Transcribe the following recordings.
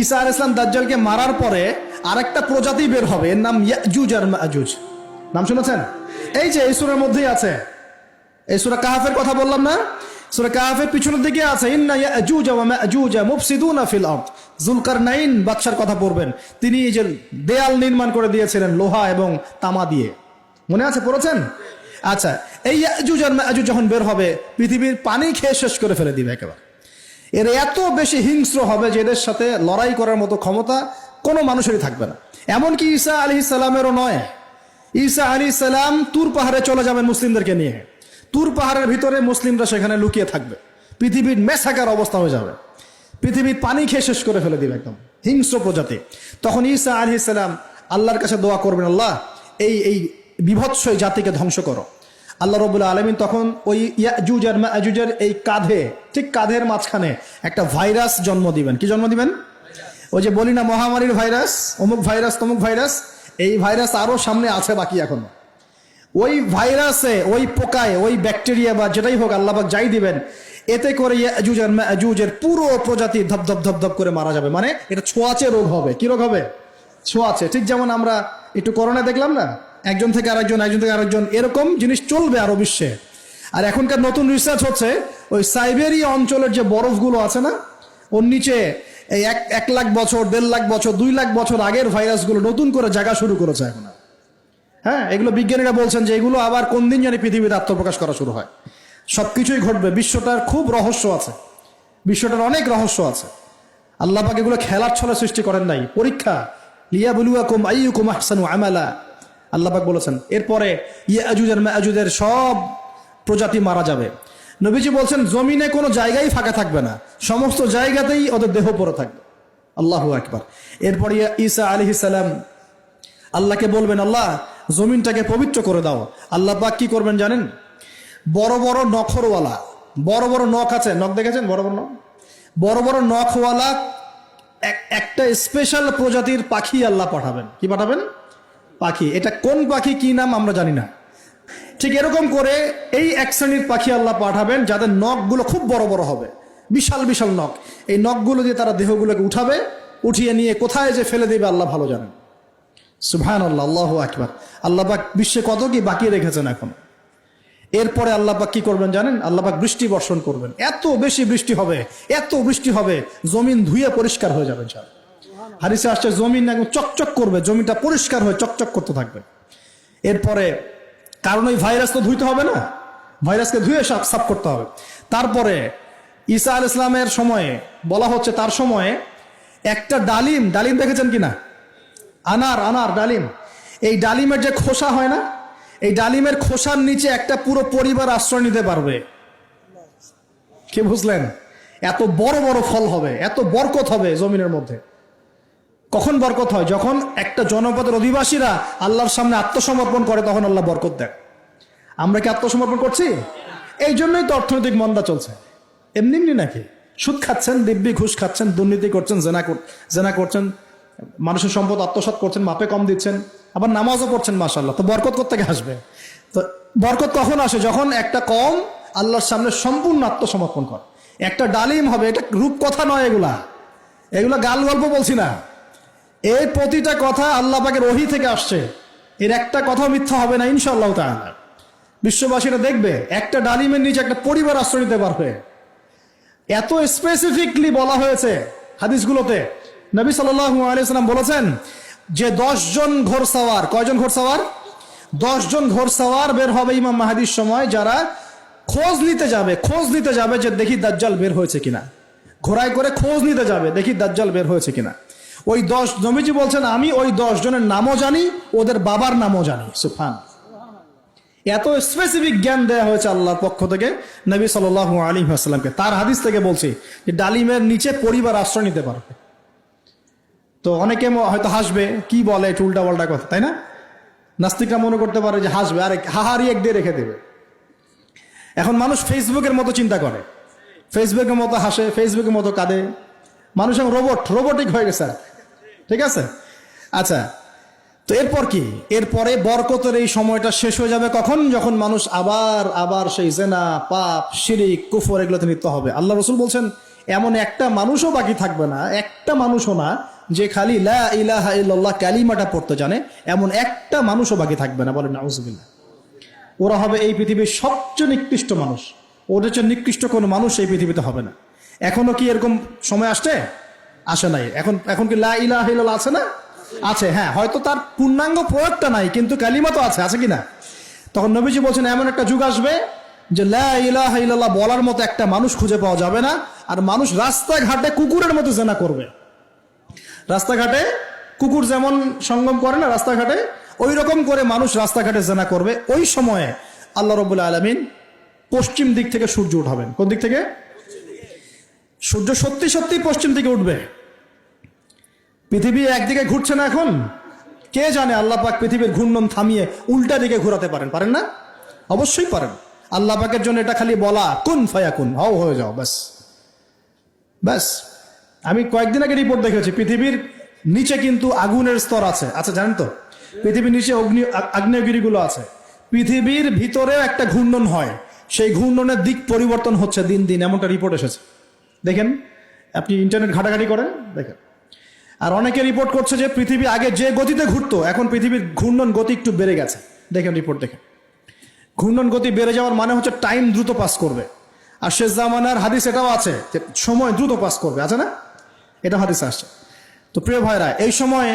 ঈসা আলাইহিস সালাম দাজ্জালকে মারার পরে আরেকটা প্রজাতি বের হবে, এর নাম ইয়াজুজ আর মাজুজ। নাম শুনেছেন? এই যে এই সূরার মধ্যেই আছে, এই সূরা কাহফের কথা বললাম না, সূরা কাহফের পিছনের দিকে আছে ইন্না ইয়াজুজ ওয়া মাজুজ মুফসিদুনা ফিল আরদ। যুলকারনাইন বাদশার কথা পড়বেন, তিনি এই যে দেয়াল নির্মাণ করে দিয়েছিলেন লোহা এবং তামা দিয়ে, মনে আছে, পড়েছেন? আচ্ছা, এই ইয়াজুজ আর মাজুজ যখন বের হবে পৃথিবীর পানি খেয়ে শেষ করে ফেলে দিবে একেবারে। এর এত বেশি হিংস্র হবে যে এদের সাথে লড়াই করার মতো ক্ষমতা কোনো মানুষেরই থাকবে না। এমনকি ঈসা আলাইহিস সালামেরও নয়। ঈসা আলাইহিস সালাম তুর পাহাড়ে চলে যাবেন মুসলিমদেরকে নিয়ে, তুর পাহাড়ের ভিতরে মুসলিমরা সেখানে লুকিয়ে থাকবে, পৃথিবীর মেসাকার অবস্থা হয়ে যাবে, পৃথিবীর পানি খেয়ে শেষ করে ফেলে দিবে, একদম হিংস্র প্রজাতি। তখন ঈসা আলাইহিস সালাম আল্লাহর কাছে দোয়া করবেন, আল্লাহ এই বিভৎস জাতিকে ধ্বংস করো। আল্লাহ রাব্বুল আলামিন তখন ওই ইয়াজুজ আর মাজুজের এই কাঁধে, ঠিক কাঁধের মাঝখানে একটা ভাইরাস জন্ম দিবেন। কি জন্ম দিবেন? ওই যে বলি না মহামারীর ভাইরাস, অমুক ভাইরাস তমুক ভাইরাস, এই ভাইরাস আরো সামনে আছে বাকি এখনো। ওই ভাইরাসে, ওই পোকায়, ওই ব্যাকটেরিয়া বা যেটাই হোক আল্লাহ পাক যাই দিবেন, এতে করে ইয়াজুজ আর মাজুজের পুরো প্রজাতি ধপ ধপ ধপ ধপ করে মারা যাবে। মানে এটা ছোঁয়াচে রোগ হবে। কি রোগ হবে? ছোঁয়াচে। ঠিক যেমন আমরা একটু করোনা দেখলাম না, একজন থেকে আরেকজন, একজন থেকে আরেকজন, এরকম জিনিস চলবে আরো বিশ্বে। আর এখনকার নতুন রিসার্চ হচ্ছে ওই সাইবেরিয়া অঞ্চলের যে বরফগুলো আছে না, ওর নিচে এই 1 লাখ বছর, 1.5 লাখ বছর, 2 লাখ বছর আগের ভাইরাসগুলো নতুন করে জায়গা শুরু করেছে এখন। হ্যাঁ, এগুলো বিজ্ঞানীরা বলছেন যে এগুলো আবার কোন দিন জানি পৃথিবীতে আত্মপ্রকাশ করা শুরু হয়। সবকিছুই ঘটবে। বিশ্বটার খুব রহস্য আছে, বিশ্বটার অনেক রহস্য আছে। আল্লাহ পাক এগুলো খেলার ছলে সৃষ্টি করেন নাই, পরীক্ষা। লিয়াবলুয়াকুম আইয়ুকুম আহসানু আমালা, আল্লাহ পাক বলেছেন। এরপরে ইয়াজুজ আর মাজুজের সব প্রজাতি মারা যাবে। নবীজি বলছেন জমিনে কোনো জায়গায় ফাঁকা থাকবে না, সমস্ত জায়গাতেই ওদের দেহ পড়ে থাকবে। আল্লাহু আকবার। এরপরে ঈসা আলাইহিস সালাম আল্লাহকে বলবেন, আল্লাহ জমিনটাকে পবিত্র করে দাও। আল্লাহ পাক কি করবেন জানেন? বড় বড় নখরওয়ালা, বড় বড় নখ আছে, নখ দেখেছেন? বড় বড় নখ, বড় বড় নখওয়ালা একটা স্পেশাল প্রজাতির পাখি আল্লাহ পাঠাবেন। কি পাঠাবেন? পাখি। এটা কোন পাখি, কি নাম আমরা জানি না। ঠিক এরকম করে এই এক শ্রেণীর পাখি আল্লাহ পাঠাবেন যাদের নখগুলো খুব বড় বড় হবে, বিশাল বিশাল নখ। এই নখগুলো দিয়ে তারা দেহগুলোকে উঠাবে, উঠিয়ে নিয়ে কোথায় যে ফেলে দেবে আল্লাহ ভালো জানেন। সুবহানাল্লাহ, আল্লাহু আকবার। আল্লাহ পাক বিশ্বে কত কি বাকি রেখেছেন এখন। এরপরে আল্লাহ পাক কি করবেন জানেন? আল্লাহ পাক বৃষ্টি বর্ষণ করবেন। এত বেশি বৃষ্টি হবে, এত বৃষ্টি হবে, জমিন ধুয়ে পরিষ্কার হয়ে যাবে। হাদিসে আসছে জমিন একদম চকচক করবে, জমিটা পরিষ্কার হয়ে চকচক করতে থাকবে। এরপরে কারণ ওই ভাইরাস তো ধুইতে হবে না, ভাইরাসকে ধুয়ে সাফ করতে হবে। তারপরে ঈসা আলাইহিস সালামের সময়ে বলা হচ্ছে, তার সময়ে একটা ডালিম, ডালিম দেখেছেন কিনা? আনার ডালিম, এই ডালিমের যে খোসা হয় না, এই ডালিমের খোসার নিচে একটা পুরো পরিবার আশ্রয় নিতে পারবে। কি বুঝলেন? এত বড় বড় ফল হবে, এত বরকত হবে জমিনের মধ্যে। কখন বরকত হয়? যখন একটা জনপদের অধিবাসীরা আল্লাহর সামনে আত্মসমর্পণ করে, তখন আল্লাহ বরকত দেয়। আমরা কি আত্মসমর্পণ করছি? এই জন্যই তো অর্থনৈতিক মন্দা চলছে। এমনি এমনি নাকি? সুদ খাচ্ছেন, দিব্যি ঘুষ খাচ্ছেন, দুর্নীতি করছেন, জেনা করছেন, মানুষের সম্পদ আত্মসাৎ করছেন, মাপে কম দিচ্ছেন, আবার নামাজও পড়ছেন, মাশাআল্লাহ। তো বরকত কোত্থেকে আসবে? তো বরকত কখন আসে? যখন একটা কম আল্লাহর সামনে সম্পূর্ণ আত্মসমর্পণ করে। একটা ডালিম হবে, এটা রূপকথা নয়, এগুলা গাল গল্প বলছি না। এই প্রতিটা কথা আল্লাহ পাকের ওহী থেকে আসছে, এর একটা কথা মিথ্যা হবে না ইনশাআল্লাহ তাআলা। বিশ্ববাসীরা দেখবে একটা ডালিমের নিচে একটা পরিবার আশ্রয় নিতে পারবে। এত স্পেসিফিকলি বলা হয়েছে হাদিসগুলোতে। নবী সাল্লাল্লাহু আলাইহি ওয়াসাল্লাম বলেছেন যে 10 জন ঘোড়সওয়ার, কয়জন ঘোড়সওয়ার? 10 জন ঘোড়সওয়ার বের হবে ইমাম মাহদীর সময়, যারা খোঁজ নিতে যাবে যে দেখি দাজ্জাল বের হয়েছে কিনা। ঘোড়ায় করে খোঁজ নিতে যাবে, দেখি দাজ্জাল বের হয়েছে কিনা। ওই 10, নবীজি বলছেন আমি ওই 10 জনের নামও জানি, ওদের বাবার নামও জানি। সুবহানাল্লাহ। এত স্পেসিফিক জ্ঞান দেয়া হয়েছে আল্লাহর পক্ষ থেকে নবী সাল্লাল্লাহু আলাইহি ওয়াসাল্লামকে। তার হাদিস থেকে বলছি যে ডালিমের নিচে পরিবার আশ্রয় নিতে পারবে। তো অনেকে হয়তো হাসবে, কি বলে একটু উল্টা পাল্টা কথা, তাই না? নাস্তিকরা মনে করতে পারে যে হাসবে, আর হাহারি এক দিয়ে রেখে দেবে। এখন মানুষ ফেসবুকের মতো চিন্তা করে, ফেসবুকের মতো হাসে, ফেসবুকের মতো কাঁদে। মানুষ এখন রোবটিক হয়ে গেছে। ঠিক আছে? আচ্ছা, তো এরপর কি? এরপরে বরকতের এই সময়টা শেষ হয়ে যাবে কখন? যখন মানুষ আবার সেই জেনা, পাপ, শিরিক, কুফর এগুলোতে লিপ্ত হবে। আল্লাহ রাসূল বলছেন এমন একটা মানুষও বাকি থাকবে না, একটা মানুষও না যে খালি লা ইলাহা ইল্লাল্লাহ কালিমাটা পড়তে জানে, এমন একটা মানুষও বাকি থাকবে না। বলেন নাউজুবিল্লাহ। ওরা হবে এই পৃথিবীর সবচেয়ে নিকৃষ্ট মানুষ। ওদের চেয়ে নিকৃষ্ট কোনো মানুষ এই পৃথিবীতে হবে না। এখনো কি এরকম সময় আসে নাই? এখন কি লা ইলাহা ইল্লাল্লাহ আছে না? আছে, হ্যাঁ। হয়তো তার পূর্ণাঙ্গ প্রয়োগটা নাই, কিন্তু কালিমা তো আছে কি না? তখন নবীজি বলছেন এমন একটা যুগ আসবে যে লা ইলাহা ইল্লাল্লাহ বলার মতো একটা মানুষ খুঁজে পাওয়া যাবে না। আর মানুষ রাস্তাঘাটে কুকুরের মতো জেনা করবে। রাস্তাঘাটে কুকুর যেমন সঙ্গম করে না রাস্তাঘাটে, ওই রকম করে মানুষ রাস্তাঘাটে জেনা করবে। ওই সময়ে আল্লাহ রাব্বুল আলামিন পশ্চিম দিক থেকে সূর্য উঠাবেন। কোন দিক থেকে? সূর্য সত্যি সত্যি পশ্চিম দিকে উঠবে। পৃথিবী একদিকে ঘুরছে না এখন? কে জানে আল্লাহ পাক পৃথিবীর ঘূর্ণন থামিয়ে উল্টা দিকে ঘোরাতে পারেন না? অবশ্যই পারেন। আল্লাহ পাকের জন্য এটা খালি বলা, কুন ফায়াকুন, হও হয়ে যাও, ব্যাস। আমি কয়েকদিন আগে রিপোর্ট দেখেছি, পৃথিবীর নিচে কিন্তু আগুনের স্তর আছে, জানেন তো? পৃথিবীর নিচে আগ্নেয়গিরিগুলো আছে। পৃথিবীর ভিতরেও একটা ঘূর্ণন হয়, সেই ঘূর্ণনের দিক পরিবর্তন হচ্ছে দিন দিন, এমনটা রিপোর্ট এসেছে। দেখেন, আপনি ইন্টারনেট ঘাটাঘাটি করেন, দেখেন। আর অনেকে রিপোর্ট করছে যে পৃথিবী আগে যে গতিতে ঘুরতো, এখন পৃথিবীর ঘূর্ণন গতি একটু বেড়ে গেছে। দেখেন রিপোর্ট, দেখেন। ঘূর্ণন গতি বেড়ে যাওয়ার মানে হচ্ছে টাইম দ্রুত পাস করবে। আর শেষ জামানার হাদিস এটাও আছে যে সময় দ্রুত পাস করবে, আছে না? এটা হাদিস আসছে। তো প্রিয় ভাইরা, এই সময়ে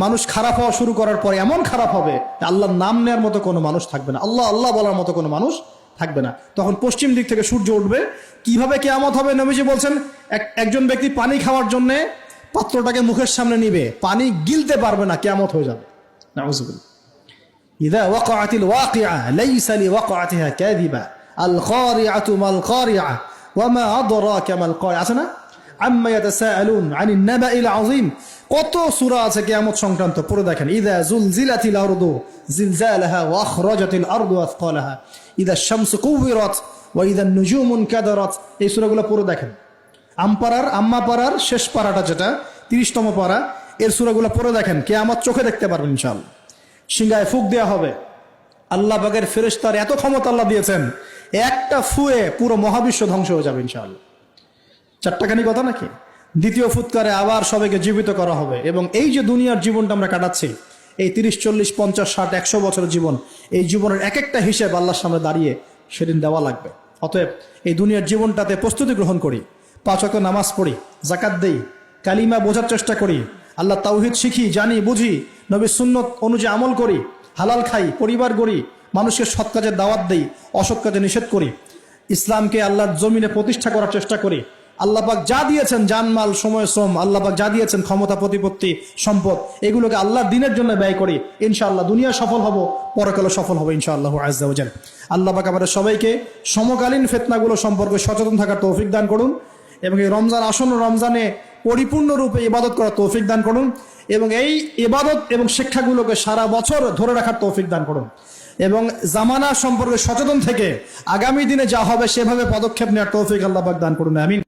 মানুষ খারাপ হওয়া শুরু করার পরে এমন খারাপ হবে আল্লাহর নাম নেওয়ার মতো কোনো মানুষ থাকবে না, আল্লাহ আল্লাহ বলার মতো কোনো মানুষ থাকবে না। তখন পশ্চিম দিক থেকে সূর্য উঠবে। কিভাবে কিয়ামত হবে? নবীজি বলছেন একজন ব্যক্তি পানি খাওয়ার জন্য পাত্রটাকে মুখের সামনে নিবে, পানি গিলতে পারবে না, কিয়ামত হয়ে যাবে। নাউযুবিল্লাহ। ইযা ওয়াকাআতিল ওয়াকিআ লাইসা লিওয়াকাআতিহা কাযিবা আল কারিআতু মাল কারিআ ওয়া মা আদরাকা মাল কারিআ, আছে না? আম্মা ইয়াতাসাআলুন আনিন নাবাইল আযীম। কত সূরা আছে কিয়ামত সংক্রান্ত, পড়ে দেখেন। ইযা যুলজিলাতিল আরদু জিলজালাহা ওয়া আখরাজাতিল আরদু আথকালাহা ইযা শামসু কুবিরাত ওয়া ইযা নুজুমু কাদারাত। এই সূরাগুলো পড়ে দেখেন। আম্মা পারার শেষ পারাটা, যেটা 30তম পারা, এর সূরাগুলো পড়ে দেখেন। কিয়ামত চোখে দেখতে পারবেন ইনশাআল্লাহ। সিংহায় ফুঁক দেওয়া হবে। আল্লাহ পাকের ফেরেশতার এত ক্ষমতা আল্লাহ দিয়েছেন, একটা ফুয়ে পুরো মহাবিশ্ব ধ্বংস হয়ে যাবে ইনশাআল্লাহ। চারটাখানি কথা নাকি? দ্বিতীয় ফুৎকারে আবার সবাইকে জীবিত করা হবে। এবং এই যে দুনিয়ার জীবনটা আমরা কাটাচ্ছি, এই 30, 40, 50, 60, 100 বছরের জীবন, এই জীবনের এক একটা হিসেব আল্লাহর সামনে দাঁড়িয়ে সেদিন দেওয়া লাগবে। অতএব এই দুনিয়ার জীবনটাতে প্রস্তুতি গ্রহণ করি, 5 ওয়াক্ত নামাজ পড়ি, যাকাত দেই, কালিমা বোঝার চেষ্টা করি, আল্লাহ তাওহীদ শিখি, জানি, বুঝি, নবীর সুন্নত অনুযায়ী আমল করি, হালাল খাই, পরিবার গড়ি, মানুষকে সৎ কাজে দাওয়াত দেই, অসৎ কাজে নিষেধ করি, ইসলামকে আল্লাহর জমিনে প্রতিষ্ঠা করার চেষ্টা করি। আল্লাহ পাক যা দিয়েছেন, জানমাল, সময়, শ্রম, আল্লাহ পাক যা দিয়েছেন, ক্ষমতা, প্রতিপত্তি, সম্পদ, এগুলোকে আল্লাহর দ্বীনের জন্য ব্যয় করি। ইনশাআল্লাহ দুনিয়া সফল হব, পরকালে সফল হব ইনশাআল্লাহ আযজা ওয়া জাল। আল্লাহ পাক আমাদের সবাইকে সমকালীন ফিতনাগুলো সম্পর্কে সচেতন থাকার তৌফিক দান করুন, এবং এই রমজান, আসন্ন রমজানে পরিপূর্ণরূপে ইবাদত করার তৌফিক দান করুন, এবং এই ইবাদত এবং শিক্ষাগুলোকে সারা বছর ধরে রাখার তৌফিক দান করুন, এবং জামানা সম্পর্কে সচেতন থেকে আগামী দিনে যা হবে সেভাবে পদক্ষেপ নেওয়ার তৌফিক আল্লাহ পাক দান করুন। আমিন।